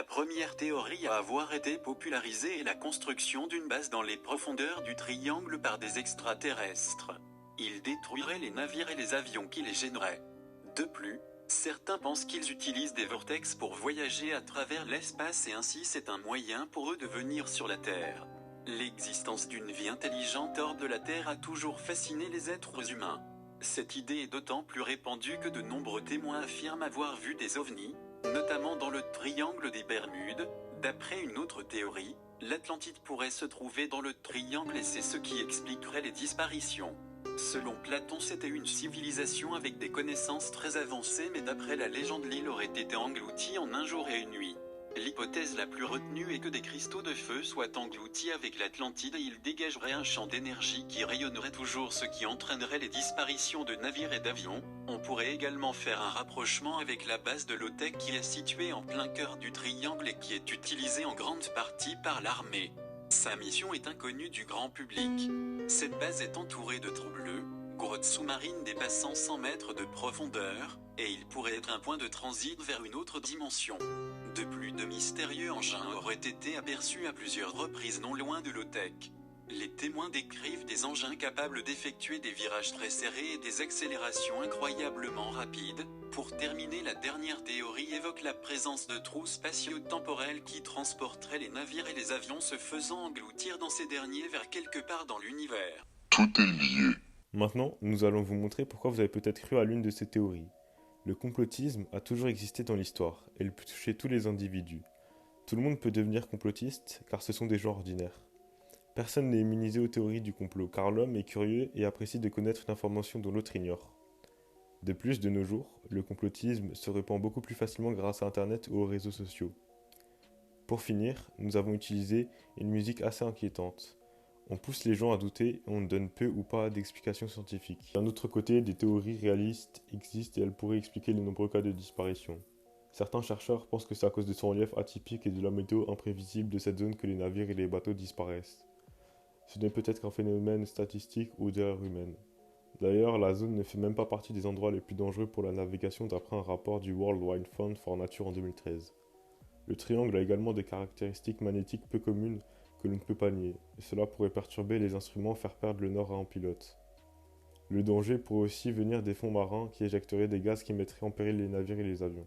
première théorie à avoir été popularisée est la construction d'une base dans les profondeurs du triangle par des extraterrestres. Ils détruiraient les navires et les avions qui les gêneraient. De plus, certains pensent qu'ils utilisent des vortex pour voyager à travers l'espace et ainsi c'est un moyen pour eux de venir sur la Terre. L'existence d'une vie intelligente hors de la Terre a toujours fasciné les êtres humains. Cette idée est d'autant plus répandue que de nombreux témoins affirment avoir vu des ovnis, notamment dans le triangle des Bermudes. D'après une autre théorie, l'Atlantide pourrait se trouver dans le triangle et c'est ce qui expliquerait les disparitions. Selon Platon, c'était une civilisation avec des connaissances très avancées, mais d'après la légende, l'île aurait été engloutie en un jour et une nuit. L'hypothèse la plus retenue est que des cristaux de feu soient engloutis avec l'Atlantide et ils dégageraient un champ d'énergie qui rayonnerait toujours, ce qui entraînerait les disparitions de navires et d'avions. On pourrait également faire un rapprochement avec la base de l'OTEC qui est située en plein cœur du triangle et qui est utilisée en grande partie par l'armée. Sa mission est inconnue du grand public. Cette base est entourée de trous bleus, grottes sous-marines dépassant 100 mètres de profondeur, et il pourrait être un point de transit vers une autre dimension. De plus, de mystérieux engins auraient été aperçus à plusieurs reprises non loin de l'OTEC. Les témoins décrivent des engins capables d'effectuer des virages très serrés et des accélérations incroyablement rapides. Pour terminer, la dernière théorie évoque la présence de trous spatio-temporels qui transporteraient les navires et les avions, se faisant engloutir dans ces derniers vers quelque part dans l'univers. Tout est lié. Maintenant, nous allons vous montrer pourquoi vous avez peut-être cru à l'une de ces théories. Le complotisme a toujours existé dans l'histoire, et il peut toucher tous les individus. Tout le monde peut devenir complotiste, car ce sont des gens ordinaires. Personne n'est immunisé aux théories du complot, car l'homme est curieux et apprécie de connaître une information dont l'autre ignore. De plus, de nos jours, le complotisme se répand beaucoup plus facilement grâce à Internet ou aux réseaux sociaux. Pour finir, nous avons utilisé une musique assez inquiétante. On pousse les gens à douter et on donne peu ou pas d'explications scientifiques. D'un autre côté, des théories réalistes existent et elles pourraient expliquer les nombreux cas de disparition. Certains chercheurs pensent que c'est à cause de son relief atypique et de la météo imprévisible de cette zone que les navires et les bateaux disparaissent. Ce n'est peut-être qu'un phénomène statistique ou d'erreur humaine. D'ailleurs, la zone ne fait même pas partie des endroits les plus dangereux pour la navigation d'après un rapport du World Wide Fund for Nature en 2013. Le triangle a également des caractéristiques magnétiques peu communes que l'on ne peut pas nier, et cela pourrait perturber les instruments, faire perdre le nord à un pilote. Le danger pourrait aussi venir des fonds marins qui éjecteraient des gaz qui mettraient en péril les navires et les avions.